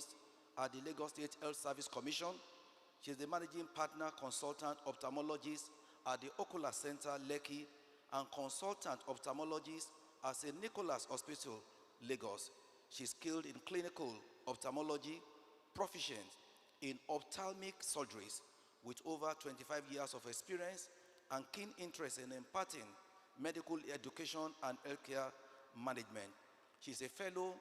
ophthalmologist at the Lagos State Health Service Commission. She is the managing partner consultant ophthalmologist at the Ocular Center, Lekki, and consultant ophthalmologist at St. Nicholas Hospital, Lagos. She is skilled in clinical ophthalmology, proficient in ophthalmic surgeries, with over 25 years of experience and keen interest in imparting medical education and healthcare management. She is a fellow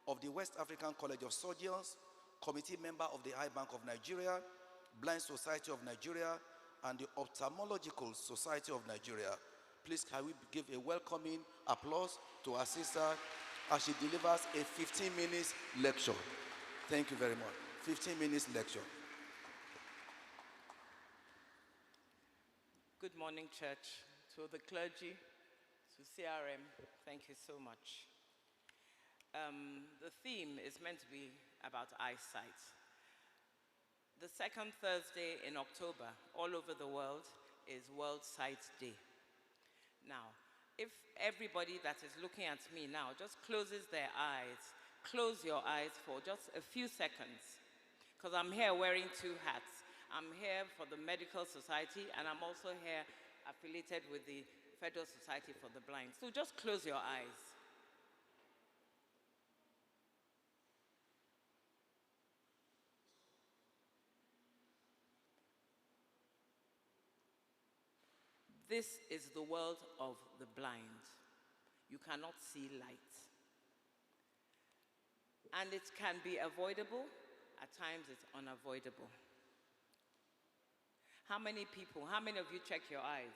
of the West African College of Surgeons, committee member of the Eye Bank of Nigeria, Blind Society of Nigeria, and the Ophthalmological Society of Nigeria. Please can we give a welcoming applause to our sister as she delivers a 15 minutes lecture. Thank you very much. 15 minutes lecture. Good morning, church. To the clergy, to CRM, thank you so much. The theme is meant to be about eyesight. The second Thursday in October, all over the world, is World Sight Day. Now, if everybody that is looking at me now just closes their eyes, close your eyes for just a few seconds, because I'm here wearing two hats. I'm here for the Medical Society, and I'm also here affiliated with the Federal Society for the Blind. So just close your eyes. This is the world of the blind. You cannot see light. And it can be avoidable. At times, it's unavoidable. How many of you check your eyes?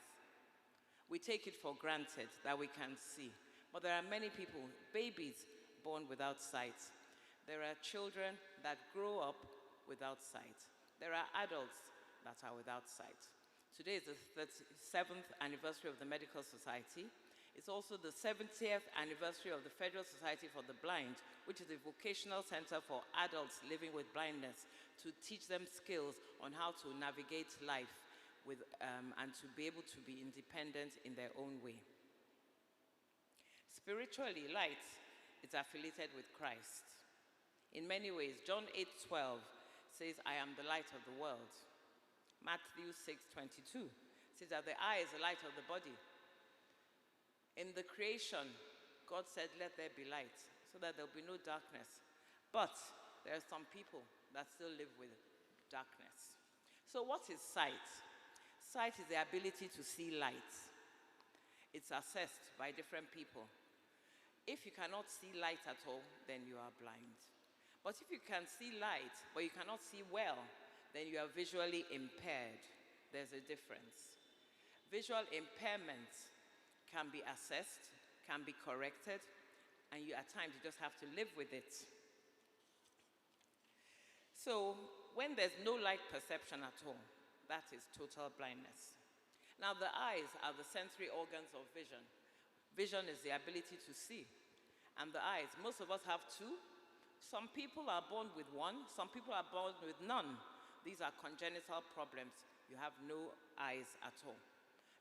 We take it for granted that we can see. But there are many people, babies born without sight. There are children that grow up without sight. There are adults that are without sight. Today is the 37th anniversary of the Medical Society. It's also the 70th anniversary of the Federal Society for the Blind, which is a vocational center for adults living with blindness to teach them skills on how to navigate life and to be able to be independent in their own way. Spiritually, light is affiliated with Christ. In many ways, John 8:12 says, I am the light of the world. Matthew 6:22 says that the eye is the light of the body. In the creation, God said, let there be light, so that there will be no darkness. But there are some people that still live with darkness. So what is sight? Sight is the ability to see light. It's assessed by different people. If you cannot see light at all, then you are blind. But if you can see light, but you cannot see well, then you are visually impaired. There's a difference. Visual impairment can be assessed, can be corrected, and at times you just have to live with it. So when there's no light perception at all, that is total blindness. Now the eyes are the sensory organs of vision. Vision is the ability to see. And the eyes, most of us have two. Some people are born with one, some people are born with none. These are congenital problems. You have no eyes at all.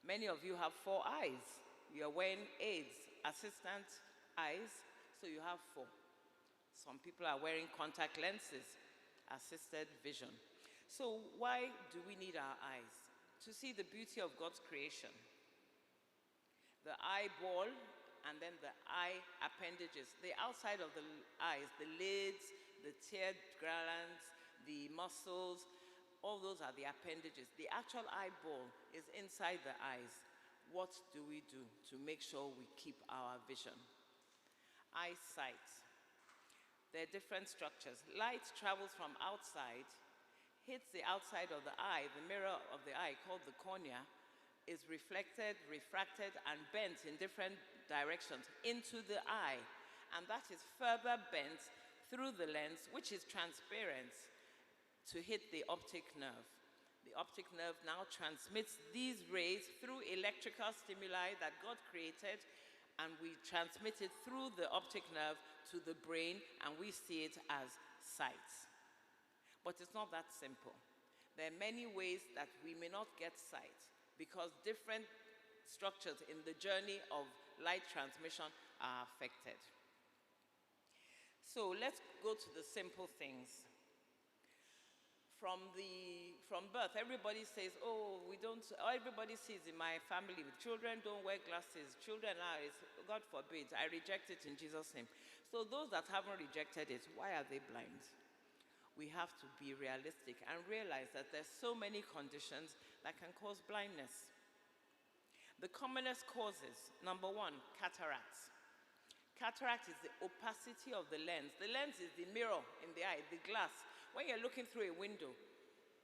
Many of you have 4 eyes. You're wearing aids, assistant eyes, so you have 4. Some people are wearing contact lenses, assisted vision. So why do we need our eyes? To see the beauty of God's creation. The eyeball and then the eye appendages. The outside of the eyes, the lids, the tear glands, the muscles, all those are the appendages. The actual eyeball is inside the eyes. What do we do to make sure we keep our vision? Eyesight. There are different structures. Light travels from outside, hits the outside of the eye, the mirror of the eye called the cornea, is reflected, refracted, and bent in different directions into the eye. And that is further bent through the lens, which is transparent, to hit the optic nerve. The optic nerve now transmits these rays through electrical stimuli that God created, and we transmit it through the optic nerve to the brain, and we see it as sight. But it's not that simple. There are many ways that we may not get sight because different structures in the journey of light transmission are affected. So let's go to the simple things. From birth, everybody says, oh, everybody sees in my family, children don't wear glasses, children are, God forbid, I reject it in Jesus' name. So those that haven't rejected it, why are they blind? We have to be realistic and realize that there's so many conditions that can cause blindness. The commonest causes, number one, cataracts. Cataract is the opacity of the lens. The lens is the mirror in the eye, the glass. When you're looking through a window,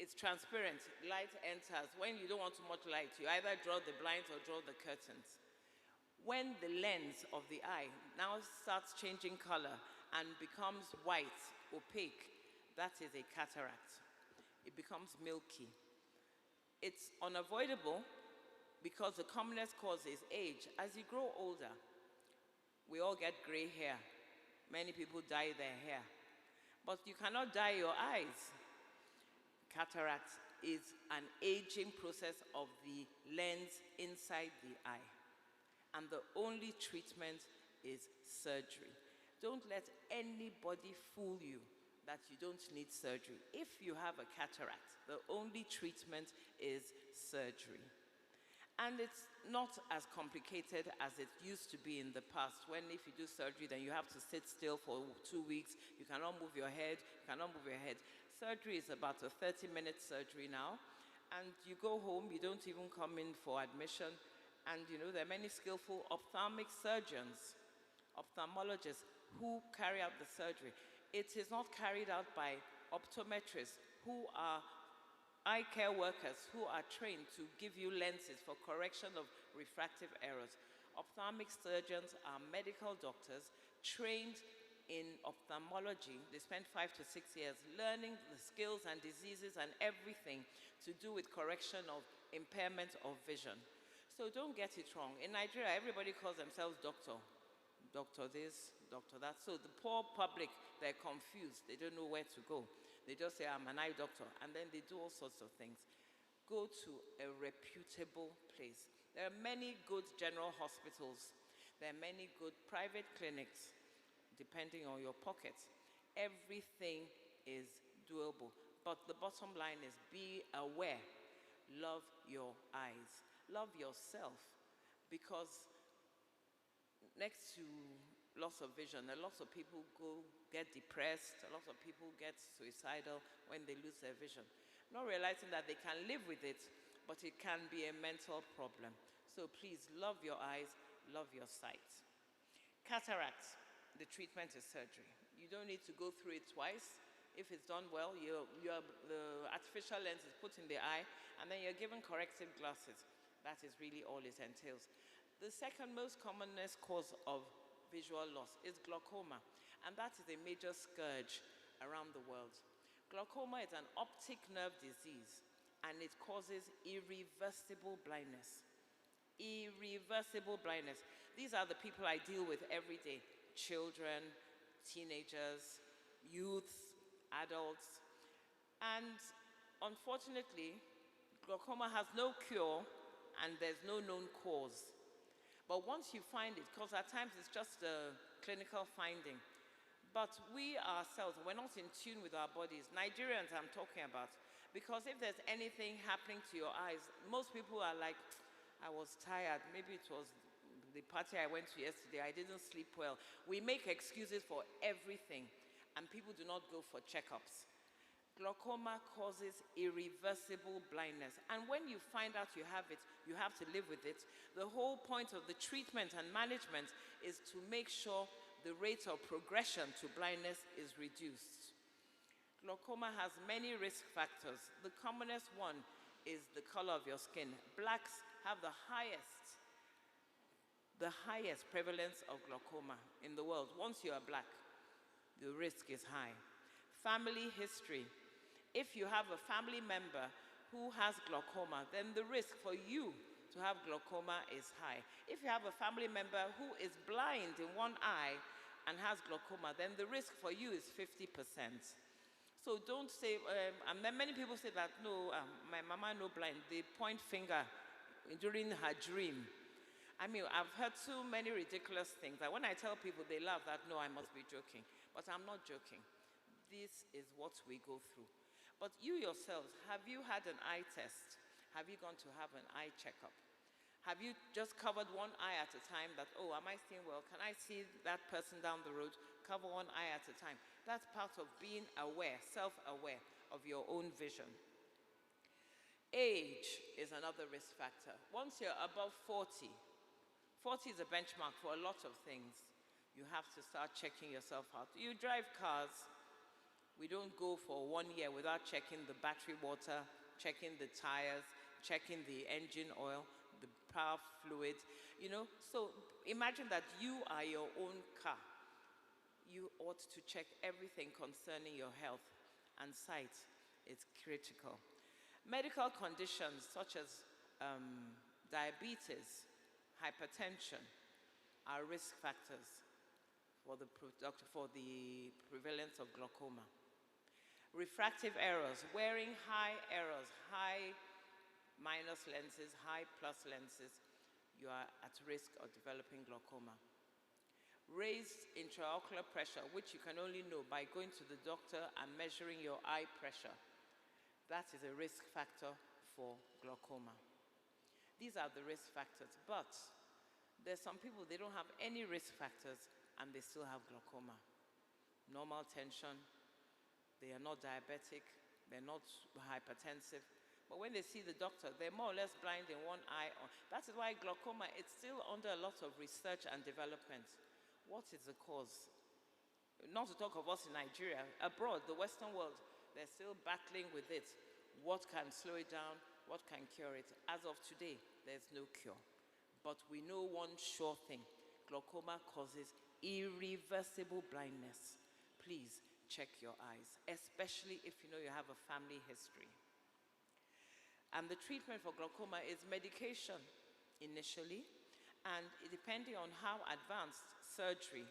it's transparent, light enters. When you don't want too much light, you either draw the blinds or draw the curtains. When the lens of the eye now starts changing color and becomes white, opaque, that is a cataract. It becomes milky. It's unavoidable because the commonest cause is age. As you grow older, we all get gray hair. Many people dye their hair. But you cannot dye your eyes. Cataract is an aging process of the lens inside the eye. And the only treatment is surgery. Don't let anybody fool you that you don't need surgery. If you have a cataract, the only treatment is surgery. And it's not as complicated as it used to be in the past, when if you do surgery, then you have to sit still for 2 weeks. You cannot move your head. You cannot move your head. Surgery is about a 30-minute surgery now. And you go home, you don't even come in for admission. And there are many skillful ophthalmic surgeons, ophthalmologists, who carry out the surgery. It is not carried out by optometrists, who are eye care workers who are trained to give you lenses for correction of refractive errors. Ophthalmic surgeons are medical doctors trained in ophthalmology. They spend 5 to 6 years learning the skills and diseases and everything to do with correction of impairment of vision. So don't get it wrong. In Nigeria, everybody calls themselves doctor. Doctor this, doctor that. So the poor public, they're confused. They don't know where to go. They just say, I'm an eye doctor, and then they do all sorts of things. Go to a reputable place. There are many good general hospitals. There are many good private clinics, depending on your pocket. Everything is doable. But the bottom line is be aware. Love your eyes. Love yourself. Because next to loss of vision, a lot of people get depressed, a lot of people get suicidal when they lose their vision. Not realizing that they can live with it, but it can be a mental problem. So please, love your eyes, love your sight. Cataract, the treatment is surgery. You don't need to go through it twice. If it's done well, the artificial lens is put in the eye, and then you're given corrective glasses. That is really all it entails. The second most commonest cause of visual loss is glaucoma, and that is a major scourge around the world. Glaucoma is an optic nerve disease, and it causes irreversible blindness. Irreversible blindness. These are the people I deal with every day: children, teenagers, youths, adults. And unfortunately, glaucoma has no cure and there's no known cause. But once you find it, because at times it's just a clinical finding, but we ourselves, we're not in tune with our bodies. Nigerians I'm talking about, because if there's anything happening to your eyes, most people are like, I was tired, maybe it was the party I went to yesterday, I didn't sleep well. We make excuses for everything, and people do not go for checkups. Glaucoma causes irreversible blindness. And when you find out you have it, you have to live with it. The whole point of the treatment and management is to make sure the rate of progression to blindness is reduced. Glaucoma has many risk factors. The commonest one is the color of your skin. Blacks have the highest prevalence of glaucoma in the world. Once you are black, the risk is high. Family history. If you have a family member who has glaucoma, then the risk for you to have glaucoma is high. If you have a family member who is blind in one eye and has glaucoma, then the risk for you is 50%. So don't say, and then many people say that, no, my mama no blind. They point finger during her dream. I mean, I've heard so many ridiculous things that when I tell people, they laugh that, no, I must be joking. But I'm not joking. This is what we go through. But you yourselves, have you had an eye test? Have you gone to have an eye checkup? Have you just covered one eye at a time that, oh, am I seeing well? Can I see that person down the road? Cover one eye at a time. That's part of being aware, self-aware of your own vision. Age is another risk factor. Once you're above 40, 40 is a benchmark for a lot of things. You have to start checking yourself out. You drive cars. We don't go for 1 year without checking the battery water, checking the tires, checking the engine oil, the power fluid, you know. So imagine that you are your own car. You ought to check everything concerning your health, and sight is critical. Medical conditions such as diabetes, hypertension are risk factors for the prevalence of glaucoma. Refractive errors, wearing high errors, high minus lenses, high plus lenses, you are at risk of developing glaucoma. Raised intraocular pressure, which you can only know by going to the doctor and measuring your eye pressure. That is a risk factor for glaucoma. These are the risk factors, but there's some people, they don't have any risk factors and they still have glaucoma. Normal tension, they are not diabetic, they're not hypertensive, but when they see the doctor, they're more or less blind in one eye. That is why glaucoma, it's still under a lot of research and development. What is the cause? Not to talk of us in Nigeria, abroad, the Western world, they're still battling with it. What can slow it down? What can cure it? As of today, there's no cure. But we know one sure thing. Glaucoma causes irreversible blindness. Please check your eyes, especially if you know you have a family history. And the treatment for glaucoma is medication initially, and depending on how advanced, surgery.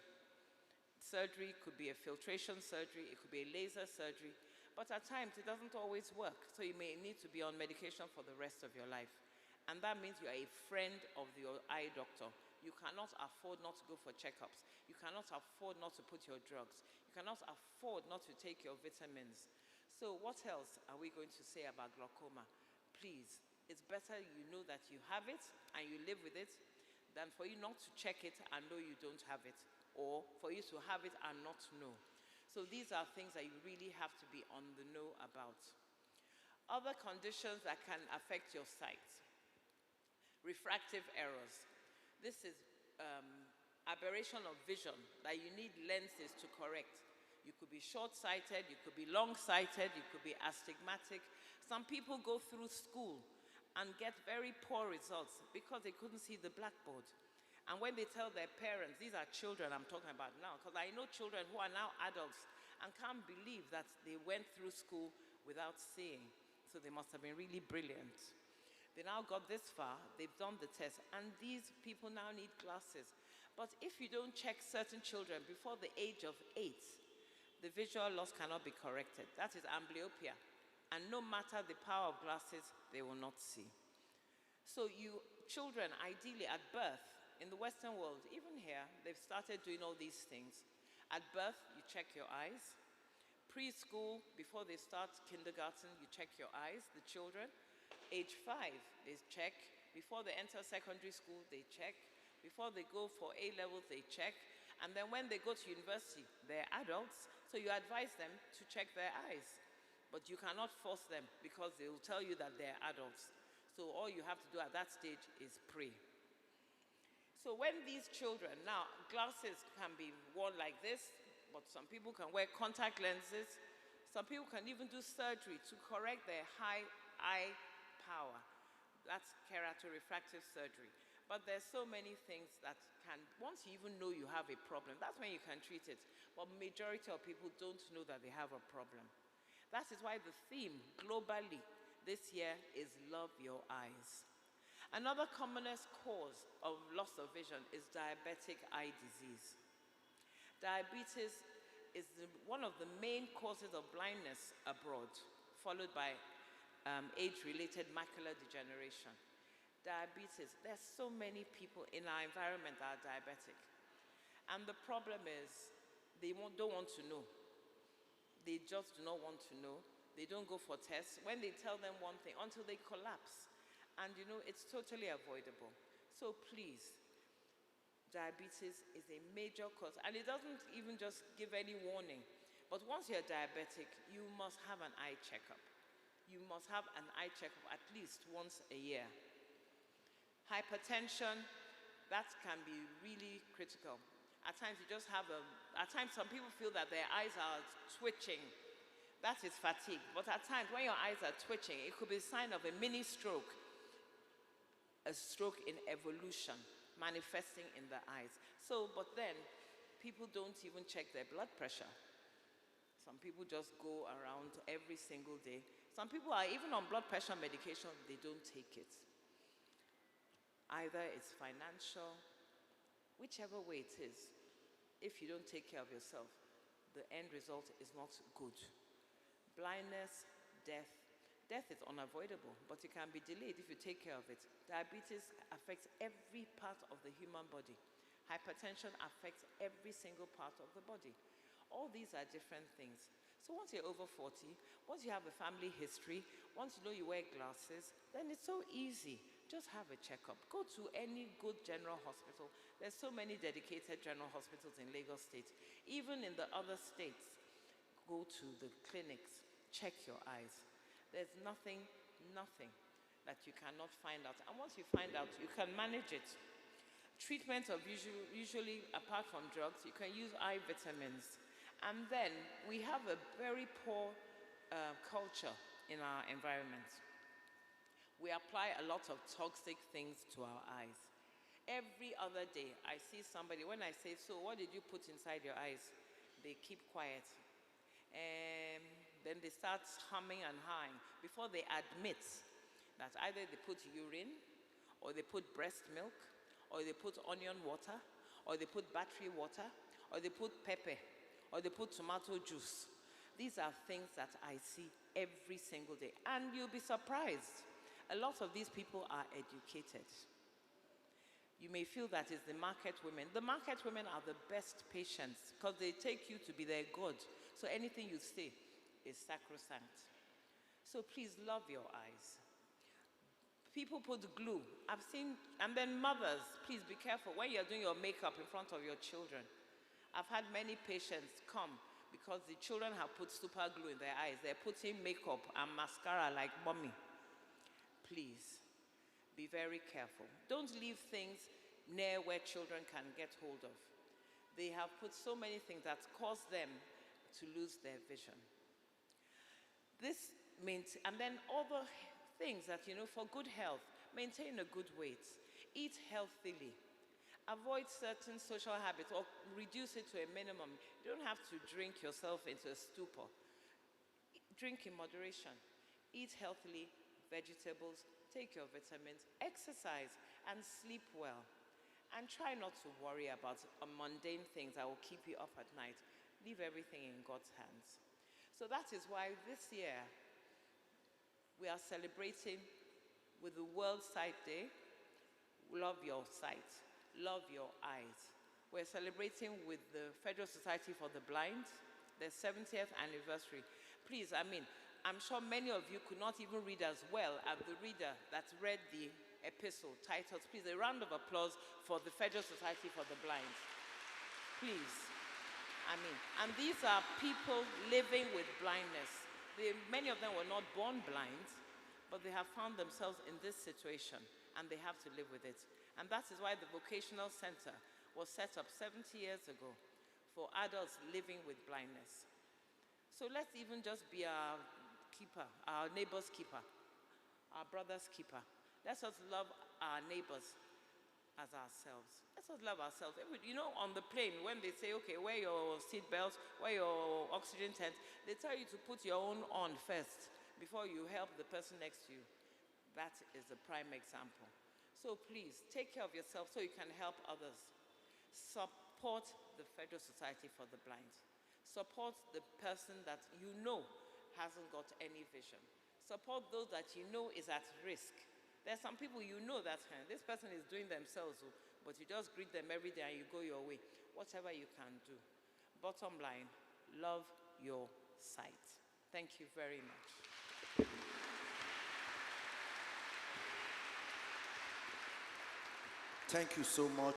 Surgery could be a filtration surgery, it could be a laser surgery, but at times it doesn't always work. So you may need to be on medication for the rest of your life. And that means you are a friend of your eye doctor. You cannot afford not to go for checkups. You cannot afford not to put your drugs. You cannot afford not to take your vitamins. So what else are we going to say about glaucoma? Please, it's better you know that you have it and you live with it than for you not to check it and know you don't have it, or for you to have it and not know. So these are things that you really have to be on the know about. Other conditions that can affect your sight. Refractive errors. This is aberration of vision that you need lenses to correct. You could be short-sighted, you could be long-sighted, you could be astigmatic. Some people go through school and get very poor results because they couldn't see the blackboard. And when they tell their parents, these are children I'm talking about now, because I know children who are now adults and can't believe that they went through school without seeing. So they must have been really brilliant. They now got this far, they've done the test, and these people now need glasses. But if you don't check certain children before the age of 8, the visual loss cannot be corrected. That is amblyopia. And no matter the power of glasses, they will not see. So you children, ideally at birth, in the Western world, even here, they've started doing all these things. At birth, you check your eyes. Preschool, before they start kindergarten, you check your eyes, the children. Age 5, they check. Before they enter secondary school, they check. Before they go for A-levels, they check. And then when they go to university, they're adults, so you advise them to check their eyes. But you cannot force them because they will tell you that they're adults. So all you have to do at that stage is pray. So when these children, now glasses can be worn like this, but some people can wear contact lenses. Some people can even do surgery to correct their high eye power. That's keratorefractive surgery. But there's so many things that can, once you even know you have a problem, that's when you can treat it. But majority of people don't know that they have a problem. That is why the theme globally this year is Love Your Eyes. Another commonest cause of loss of vision is diabetic eye disease. Diabetes is one of the main causes of blindness abroad, followed by age-related macular degeneration. Diabetes, there's so many people in our environment that are diabetic. And the problem is They don't want to know. They just do not want to know. They don't go for tests. When they tell them one thing, until they collapse. And it's totally avoidable. So please, diabetes is a major cause. And it doesn't even just give any warning. But once you're diabetic, you must have an eye checkup. You must have an eye checkup at least once a year. Hypertension, that can be really critical. At times at times some people feel that their eyes are twitching. That is fatigue. But at times when your eyes are twitching, it could be a sign of a mini stroke, a stroke in evolution manifesting in the eyes. But then people don't even check their blood pressure. Some people just go around every single day. Some people are even on blood pressure medication, they don't take it. Either it's financial, whichever way it is, if you don't take care of yourself, the end result is not good. Blindness, death. Death is unavoidable, but it can be delayed if you take care of it. Diabetes affects every part of the human body. Hypertension affects every single part of the body. All these are different things. So once you're over 40, once you have a family history, once you know you wear glasses, then it's so easy. Just have a checkup. Go to any good general hospital. There's so many dedicated general hospitals in Lagos State. Even in the other states, go to the clinics, check your eyes. There's nothing that you cannot find out. And once you find out, you can manage it. Treatment of usually, apart from drugs, you can use eye vitamins. And then we have a very poor culture in our environment. We apply a lot of toxic things to our eyes. Every other day, I see somebody, when I say, so what did you put inside your eyes? They keep quiet. Then they start humming and hawing before they admit that either they put urine, or they put breast milk, or they put onion water, or they put battery water, or they put pepper, or they put tomato juice. These are things that I see every single day. And you'll be surprised. A lot of these people are educated. You may feel that it's the market women. The market women are the best patients because they take you to be their God. So anything you say is sacrosanct. So please love your eyes. People put glue. I've seen, and then mothers, please be careful when you're doing your makeup in front of your children. I've had many patients come because the children have put super glue in their eyes. They're putting makeup and mascara like mommy. Please, be very careful. Don't leave things near where children can get hold of. They have put so many things that cause them to lose their vision. And then other things that, for good health, maintain a good weight, eat healthily, avoid certain social habits or reduce it to a minimum. You don't have to drink yourself into a stupor. Drink in moderation, eat healthily, vegetables, take your vitamins, exercise, and sleep well. And try not to worry about mundane things that will keep you up at night. Leave everything in God's hands. So that is why this year we are celebrating with the World Sight Day. Love your sight, love your eyes. We're celebrating with the Federal Society for the Blind, their 70th anniversary. Please, I'm sure many of you could not even read as well as the reader that read the epistle titled. Please, a round of applause for the Federal Society for the Blind. Please. And these are people living with blindness. Many of them were not born blind, but they have found themselves in this situation, and they have to live with it. And that is why the Vocational Center was set up 70 years ago for adults living with blindness. So let's even just be our keeper, our neighbor's keeper, our brother's keeper. Let us love our neighbors as ourselves. Let us love ourselves. On the plane, when they say, okay, wear your seatbelt, wear your oxygen tent, they tell you to put your own on first before you help the person next to you. That is a prime example. So please, take care of yourself so you can help others. Support the Federal Society for the Blind. Support the person that you know hasn't got any vision. Support those that you know is at risk. There are some people you know that this person is doing themselves, but you just greet them every day and you go your way. Whatever you can do. Bottom line, love your sight. Thank you very much. Thank you so much.